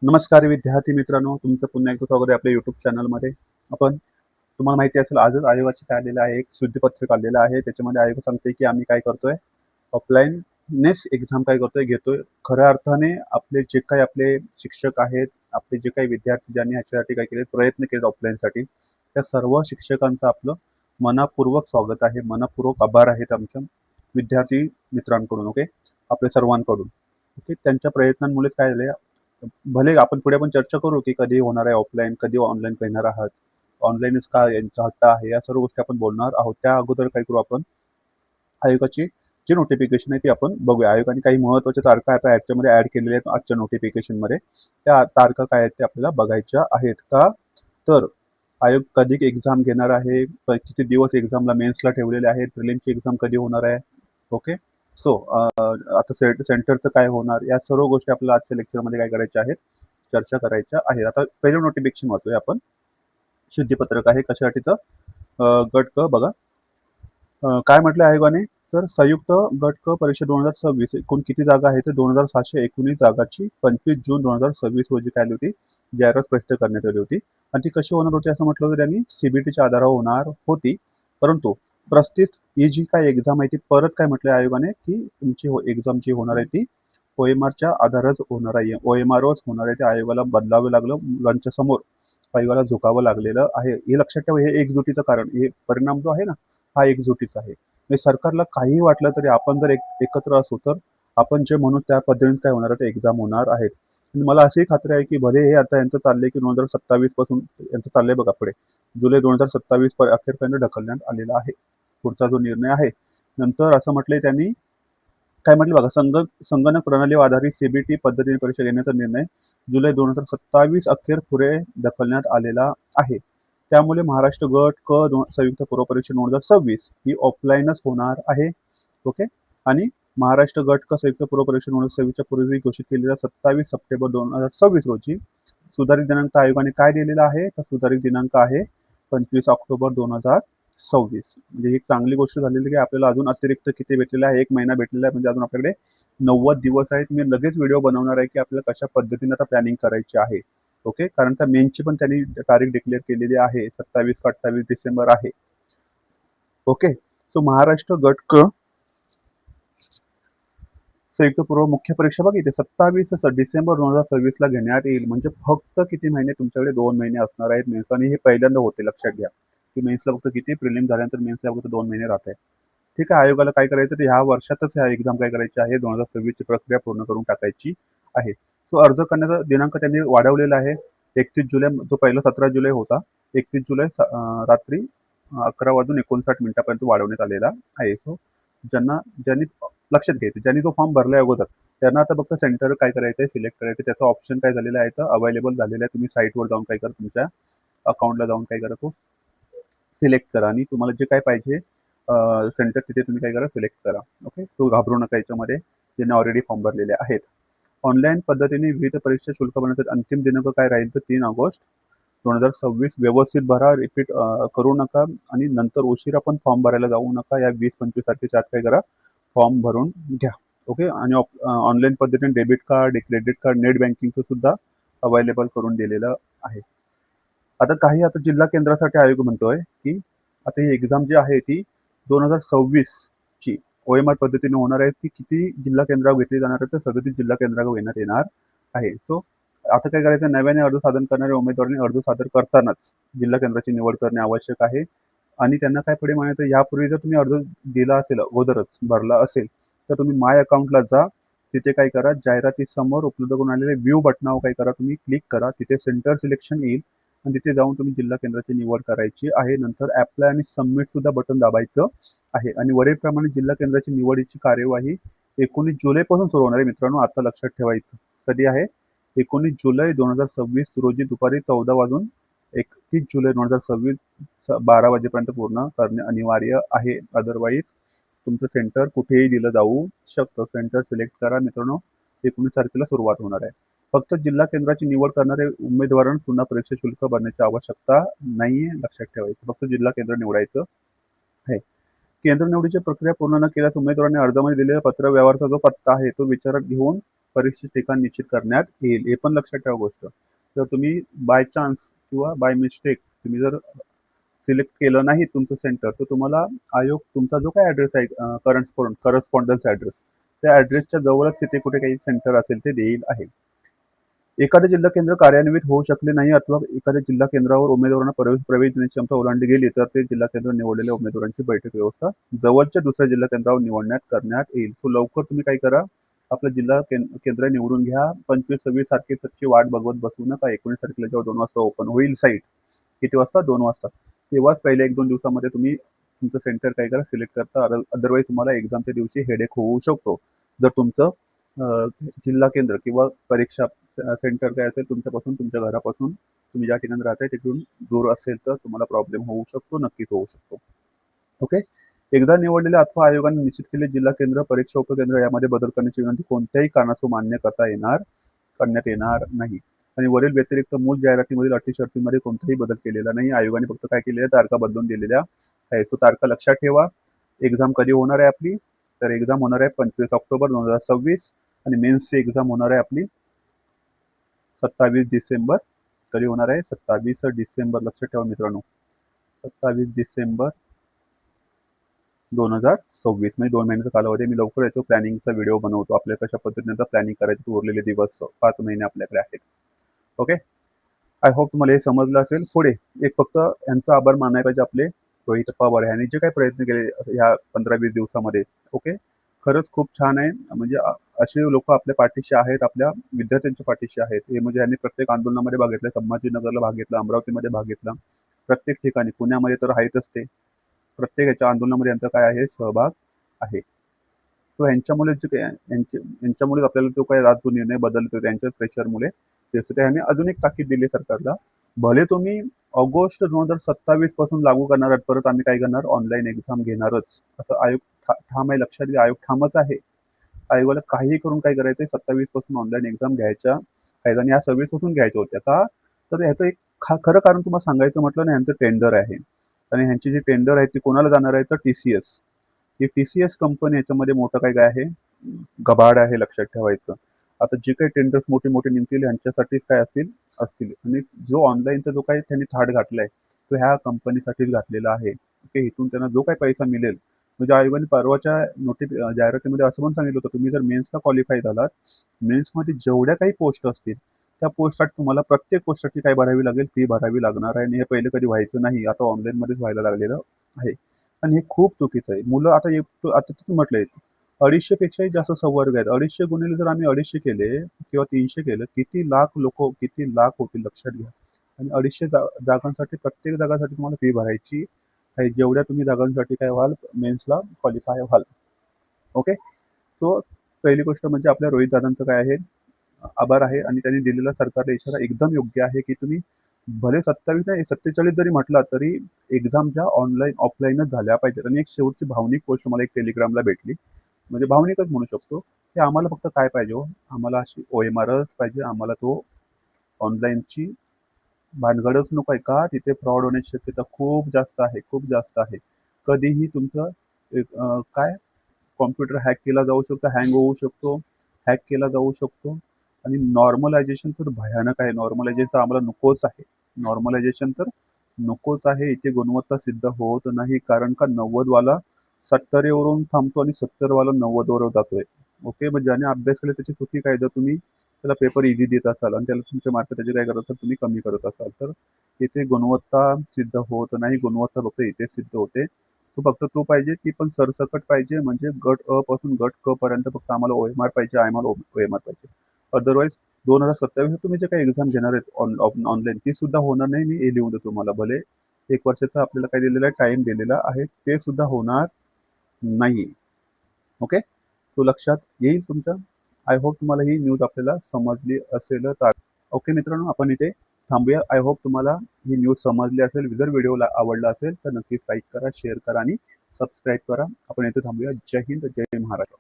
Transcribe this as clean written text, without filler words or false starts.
नमस्कार विद्यार्थी मित्रांनो, तुमचं पुन्हा एकदा स्वागत आहे आपल्या YouTube चॅनलमध्ये. तुम्हाला माहिती असेल आजच आयोगाचे काय आलेलं आहे, एक शुद्धपत्रक आलेलं आहे. त्याच्यामध्ये आयोग सांगते की आम्ही काय करतोय, ऑफलाईननेच एक्झाम काय करतोय, घेतोय. खऱ्या अर्थाने आपले जे काही आपले शिक्षक आहेत, आपले जे काही विद्यार्थी ज्यांनी ह्याच्यासाठी काय केले प्रयत्न केले ऑफलाईनसाठी, त्या सर्व शिक्षकांचं आपलं मनःपूर्वक स्वागत आहे. मनःपूर्वक आभार आहेत आमच्या विद्यार्थी मित्रांकडून. ओके, आपल्या सर्वांकडून. ओके, त्यांच्या प्रयत्नांमुळेच काय झाले, भले आपण पुढे पण चर्चा करू की कधी होणार आहे ऑफलाईन, कधी ऑनलाईन घेणार आहात, ऑनलाईनच का यांचा हट्ट आहे, या सर्व गोष्टी आपण बोलणार आहोत. त्या अगोदर काय करू आपण, आयोगाची जी नोटिफिकेशन आहे ती आपण बघूया. आयोगाने काही महत्त्वाच्या तारखा आता याच्यामध्ये ऍड केलेल्या आहेत आजच्या नोटिफिकेशनमध्ये. त्या तारखा काय आहेत ते आपल्याला बघायच्या आहेत का. तर आयोग कधी एक्झाम घेणार आहे, किती दिवस एक्झामला मेन्सला ठेवलेले आहेत, प्रिलिमची एक्झाम कधी होणार आहे. ओके, सो आता सेंटरचं काय होणार, या सर्व गोष्टी आपल्याला आजच्या लेक्चरमध्ये काय करायच्या आहेत, चर्चा करायच्या आहेत. आता पहिलं नोटिफिकेशन वाचूया आपण. शुद्धीपत्रक आहे कशासाठी, तर गट क बघा. काय म्हटलं आयोगाने, सर संयुक्त गट क परीक्षा 2026 एकूण किती जागा आहे, ते 2719 जागाची 25 जून 2026 रोजी काय आली होती, जाहिरात स्पष्ट करण्यात आली होती. आणि ती कशी होणार होती असं म्हटलं होतं त्यांनी, सीबीटीच्या आधारावर होणार होती. परंतु प्रस्तुत ही जी काय एक्झाम आहे ती परत काय म्हटलं आयोगाने की तुमची एक्झाम जी होणार आहे ती ओएमआरच्या आधारच होणार आहे, ओएमआरच होणार आहे. ते आयोगाला बदलावं लागलं, मुलांच्या समोर आयोगाला झुकावं लागलेलं आहे. हे लक्षात ठेवा, हे एकजुटीचं कारण, हे परिणाम जो आहे ना, हा एकजुटीचा आहे. म्हणजे सरकारला काही वाटलं तरी आपण जर एकत्र असू तर आपण जे म्हणू त्या पद्धतीने काय होणार आहे, एक्झाम होणार आहेत. आणि मला अशी खात्री आहे की भले हे आता यांचं चाललंय की 2027 पासून यांचं चाललंय बघा पुढे, जुलै 2027 अखेरपर्यंत ढकलण्यात आलेला आहे पुढचा जो निर्णय आहे. नंतर असं म्हटलंय त्यांनी, काय म्हटलं बघा, संगणक प्रणालीवर आधारित सीबीटी पद्धतीने परीक्षा घेण्याचा निर्णय जुलै 2027 अखेर पुढे ढकलण्यात आलेला आहे. त्यामुळे महाराष्ट्र गट क संयुक्त पूर्व परीक्षा 2026 ही ऑफलाईनच होणार आहे. ओके, आणि महाराष्ट्र गट क संयुक्त पूर्व परीक्षा 2026च्या पूर्वी घोषित केलेल्या 27 सप्टेंबर 2026 रोजी सुधारित दिनांक आयोगाने काय दिलेला आहे, तर सुधारित दिनांक आहे 25 ऑक्टोबर 2026. म्हणजे ही चांगली गोष्ट झालेली की आपल्याला अजून अतिरिक्त किती भेटलेला आहे, 1 महिना भेटलेला आहे. म्हणजे अजून आपल्याकडे 90 दिवस आहेत. मी लगेच व्हिडिओ बनवणार आहे की आपल्याला कशा पद्धतीने आता प्लॅनिंग करायची आहे. ओके, कारण त्या मेनची पण त्यांनी तारीख डिक्लेअर केलेली आहे, 27 का 28 डिसेंबर आहे. ओके, सो महाराष्ट्र गट क संयुक्त पूर्व मुख्य परीक्षा बघ इथे 27 डिसेंबर 2026 ला घेण्यात येईल. म्हणजे फक्त किती महिने तुमच्याकडे, 2 महिने असणार आहेत मेन्स. आणि हे पहिल्यांदा होते, लक्षात घ्या की मेन्सला फक्त किती, प्रिलिम झाल्यानंतर मेन्सला फक्त 2 महिने राहत आहे. ठीक आहे, आयोगाला काय करायचं तर ह्या वर्षातच ह्या एक्झाम काय करायची आहे, 2026 ची प्रक्रिया पूर्ण करून टाकायची आहे. तो अर्ज करण्याचा दिनांक त्यांनी वाढवलेला आहे. 31 जुलै, तो पहिला 17 जुलै होता, 31 जुलै रात्री 11:59 वाढवण्यात आलेला आहे. सो ज्यांनी लक्षात घ्यायचं, ज्यांनी तो फॉर्म भरलाय अगोदर, त्यांना आता फक्त सेंटर काय करायचं आहे, सिलेक्ट करायचं. त्याचा ऑप्शन काय झालेला आहे, तर अवेलेबल झालेला आहे. तुम्ही साईटवर जाऊन काय करा, तुमच्या अकाउंटला जाऊन काय करा, तो सिलेक्ट करा आणि तुम्हाला जे काय पाहिजे सेंटर तिथे तुम्ही काय करा, सिलेक्ट करा. ओके, तो घाबरू नका याच्यामध्ये, ज्यांनी ऑलरेडी फॉर्म भरलेले आहेत. ऑनलाईन पद्धतीने विविध परीक्षा शुल्क भरण्यासाठी अंतिम दिनांक काय राहील, तर 3 ऑगस्ट 2026. व्यवस्थित भरा, रिपीट करू नका आणि नंतर उशिरा पण फॉर्म भरायला जाऊ नका. या 20-25 तारखेच्या आत काय करा, फॉर्म भरून घ्या. ओके, आणि ऑनलाईन पद्धतीने debit card, credit card, net बँकिंगचं सुद्धा अवेलेबल करून दिलेलं आहे. आता काही, आता जिल्हा केंद्रासाठी आयोग म्हणतोय की आता ही एक्झाम जी आहे ती 2026 ची ओएमआर पद्धतीने होणार आहे. ती किती जिल्हा केंद्रावर घेतली जाणार आहे, तर 37 जिल्हा केंद्रावर घेण्यात येणार आहे. सो आता काय करायचं, नव्याने अर्ज सादर करणाऱ्या उमेदवारांनी अर्ज सादर करतानाच जिल्हा केंद्राची निवड करणे आवश्यक आहे. आणि त्यांना काय पुढे म्हणायचं, यापूर्वी जर तुम्ही अर्ज दिला असेल, अगोदरच भरला असेल, तर तुम्ही माय अकाउंटला जा. तिथे काय करा, जाहिराती समोर उपलब्ध करून आलेले व्ह्यू बटनावर काय करा, तुम्ही क्लिक करा. तिथे सेंटर सिलेक्शन येईल आणि तिथे जाऊन तुम्ही जिल्हा केंद्राची निवड करायची आहे. नंतर अप्लाय आणि सबमिट सुद्धा बटन दाबायचं आहे. आणि वरीलप्रमाणे जिल्हा केंद्राची निवडीची कार्यवाही 19 जुलैपासून सुरू होणार आहे मित्रांनो. आता लक्षात ठेवायचं, कधी आहे, 19 जुलै 2026 रोजी दुपारी 14 वाजून 31 जुलै 2026 12 वाजेपर्यंत पूर्ण करणे अनिवार्य आहे. अदरवाईज तुमचं सेंटर कुठेही दिलं जाऊ शकतं. सेंटर सिलेक्ट करा मित्रांनो. 19 तारखेला सुरुवात होणार आहे. फक्त जिल्हा केंद्राची निवड करणारे उमेदवारांना पुन्हा परीक्षा शुल्क भरण्याची आवश्यकता नाहीये, लक्षात ठेवायचं. फक्त जिल्हा केंद्र निवडायचं आहे. केंद्र निवडीची प्रक्रिया पूर्ण न केल्यास उमेदवारांनी अर्जामध्ये दिलेला पत्र व्यवहाराचा जो पत्ता आहे तो विचारात घेऊन परीक्षेचे ठिकाण निश्चित करण्यात येईल. हे पण लक्षात ठेवा गोष्ट. जर तुम्ही बाय चान्स किंवा बाय मिस्टेक तुम्ही जर सिलेक्ट केलं नाही तुमचं सेंटर, तर तुम्हाला आयोग तुमचा जो काही ॲड्रेस आहे करस्पॉन्डन्स ॲड्रेस, त्या ॲड्रेसच्या जवळच तिथे कुठे काही सेंटर असेल ते देईल आहे. एखादे जिल्हा केंद्र कार्यान्वित होऊ शकले नाही अथवा एखाद्या जिल्हा केंद्रावर उमेदवारांना प्रवेश देण्याची क्षमता ओलांडली गेली तर ते जिल्हा केंद्र निवडलेल्या उमेदवारांची बैठक व्यवस्था जवळच्या दुसऱ्या जिल्हा केंद्रावर करण्यात येईल. सो लवकर तुम्ही काय करा, आपलं जिल्हा केंद्र निवडून घ्या. 25-26 तारखेची वाट बघत बसू नका. 19 तारखेला जेव्हा 2 वाजता ओपन होईल साईट, किती वाजता? 2 वाजता. तेव्हाच पहिल्या 1-2 दिवसामध्ये तुम्ही तुमचं सेंटर काय करा, सिलेक्ट करता. अदरवाईज तुम्हाला एक्झामच्या दिवशी हेडेक होऊ शकतो. जर तुमचं जिल्हा केंद्र किंवा परीक्षा सेंटर काय असेल तुमच्यापासून, तुमच्या घरापासून तुम्ही ज्या ठिकाणी राहताय तिथून दूर असेल तर तुम्हाला प्रॉब्लेम होऊ शकतो, नक्कीच होऊ शकतो. ओके. एकदा निवडलेल्या अथवा आयोगाने निश्चित केलेले जिल्हा केंद्र, परीक्षा उपकेंद्र यामध्ये बदल करण्याची विनंती कोणत्याही कारणास्तव मान्य करण्यात येणार नाही. आणि वरील व्यतिरिक्त मूळ जाहिरातीमधील अटी शर्तीमध्ये कोणताही बदल केलेला नाही. आयोगाने फक्त काय केलेल्या तारखा बदलून दिलेल्या आहे. सो तारखा लक्षात ठेवा. एक्झाम कधी होणार आहे आपली? तर एक्झाम होणार आहे 25 ऑक्टोबर 2026 आणि मेन्सची एक्झाम होणार आहे आपली 27 डिसेंबर. कधी होणार आहे? 27 डिसेंबर. लक्षात ठेवा मित्रांनो, 27 डिसेंबर 2026 म्हणजे 2 महिन्याचा कालावधी. मी लवकर येतो, प्लॅनिंगचा व्हिडिओ बनवतो. आपल्याला कशा पद्धतीने प्लॅनिंग करायची, उरलेले दिवस 5 महिने आपल्याकडे आहेत. ओके. आय होप तुम्हाला हे समजलं असेल. पुढे एक फक्त यांचा आभार मानायला पाहिजे आपले रोहित पवार यांनी जे काही प्रयत्न केले ह्या 15-20 दिवसामध्ये. ओके. खरंच खूप छान आहे. म्हणजे असे लोक आपल्या पाठीशी आहेत, आपल्या विद्यार्थ्यांच्या पाठीशी आहेत. हे म्हणजे यांनी प्रत्येक आंदोलनामध्ये भाग घेतला. संभाजीनगरला भाग घेतला, अमरावतीमध्ये भाग घेतला, प्रत्येक ठिकाणी, पुण्यामध्ये तर आहेतच ते. प्रत्येक याच्या आंदोलनामध्ये यांचा काय आहे, सहभाग आहे. तो यांच्यामुळे यांच्यामुळे आपल्याला जो काही जो निर्णय बदलतो त्यांच्या प्रेशरमुळे त्यांनी अजून एक ताकीद दिली सरकारला. भले तुम्ही ऑगस्ट 2027 पासून लागू करणार आहात, परत आम्ही काय करणार, ऑनलाईन एक्झाम घेणारच असं आयोग ठाम आहे. लक्षात घ्या, आयोग ठामच आहे. आयोगाला काही करून काय करायचंय, 27 पासून ऑनलाईन एक्झाम घ्यायच्या आहेत आणि या 26 पासून घ्यायच्या होत्या. का तर ह्याचं एक खरं कारण तुम्हाला सांगायचं म्हटलं ना, यांचं टेंडर आहे आणि ह्यांची जी टेंडर आहे ती कोणाला जाणार आहे, तर TCS. ही TCS कंपनी याच्यामध्ये मोठं काय आहे, गबाड आहे. लक्षात ठेवायचं. आता जे काही टेंडर्स मोठे मोठे निघतील यांच्यासाठीच काय असतील आणि जो ऑनलाईनचा जो काही त्यांनी थाट घातलाय तो ह्या कंपनीसाठीच घातलेला आहे. ओके. इथून त्यांना जो काही पैसा मिळेल, म्हणजे आयोगाने परवाच्या जाहिरातीमध्ये असं पण सांगितलं होतं, तुम्ही जर मेन्सला क्वालिफाय झालात, मेन्समध्ये जेवढ्या काही पोस्ट असतील त्या पोस्टसाठी तुम्हाला प्रत्येक पोस्टसाठी काय भरावी लागेल, फी भरावी लागणार आहे. आणि हे पहिले कधी व्हायचं नाही, आता ऑनलाईनमध्येच व्हायला लागलेलं आहे. आणि हे खूप चुकीचं आहे. मुलं आता तुम्ही म्हटलंय 250 पेक्षाही जास्त संवर्ग आहेत. 250 गुणिले जर आम्ही 250 केले किंवा 300 केलं, किती लाख होतील लक्षात घ्या. आणि 250 जागांसाठी, प्रत्येक जागासाठी तुम्हाला फी भरायची आहे, जेवढ्या तुम्ही जागांसाठी काय व्हाल, मेन्सला क्वालिफाय व्हाल. ओके. सो पहिली गोष्ट म्हणजे आपल्या रोहित दादांचं काय आहे, आभार आहे. आणि त्यांनी दिलेला सरकारला इशारा एकदम योग्य आहे की तुम्ही भले 27 नाही 47 जरी म्हटला तरी एक्झाम ज्या ऑनलाईन ऑफलाईनच झाल्या पाहिजेत. आणि एक शेवटची भावनिक गोष्ट मला एक टेलिग्रामला भेटली, म्हणजे भावनिकच म्हणू शकतो, की आम्हाला फक्त काय पाहिजे हो, आम्हाला अशी OMRच पाहिजे. आम्हाला तो ऑनलाईनची भानगडच नको आहे. का तिथे फ्रॉड होण्याची शक्यता खूप जास्त आहे, खूप जास्त आहे. कधीही तुमचं काय कॉम्प्युटर हॅक केला जाऊ शकतो, हँग होऊ शकतो, हॅक केला जाऊ शकतो. आणि नॉर्मलायझेशन तर भयानक आहे. नॉर्मलायझेशन तर आम्हाला नकोच आहे. नॉर्मलायझेशन तर नकोच आहे. इथे गुणवत्ता सिद्ध होत नाही, कारण का 90 वाला 70 वरून थांबतो आणि 70 वाला 90 वर जातोय. ओके. मग ज्याने अभ्यास केला त्याची चुकी काय, जर तुम्ही त्याला पेपर इझी देत असाल आणि त्याला तुमचे मार्क त्याचे काय करत असाल, तुम्ही कमी करत असाल, तर इथे गुणवत्ता सिद्ध होत नाही. गुणवत्ता फक्त इथे सिद्ध होते. तो फक्त तो पाहिजे, ती पण सरसकट पाहिजे. म्हणजे गट अ पासून गट क पर्यंत फक्त आम्हाला OMR पाहिजे, आम्हाला OMR पाहिजे. अदरवाईज 2027 तुम्ही जे काही एक्झाम घेणार आहेत ऑनलाईन, ती सुद्धा होणार नाही. मी हे लिहून देतो तुम्हाला. भले 1 वर्षाचा आपल्याला काय दिलेला आहे, टाइम दिलेला आहे, ते सुद्धा होणार नाही. ओके. तो लक्षात येईल तुमच्या. आय होप तुम्हाला ही न्यूज आपल्याला समजली असेल. ओके मित्रांनो, आपण इथे थांबूया. आय होप तुम्हाला ही न्यूज समजली असेल. जर व्हिडिओ आवडला असेल तर नक्कीच लाईक करा, शेअर करा आणि सबस्क्राईब करा. आपण इथे थांबूया. जय हिंद, जय महाराष्ट्र.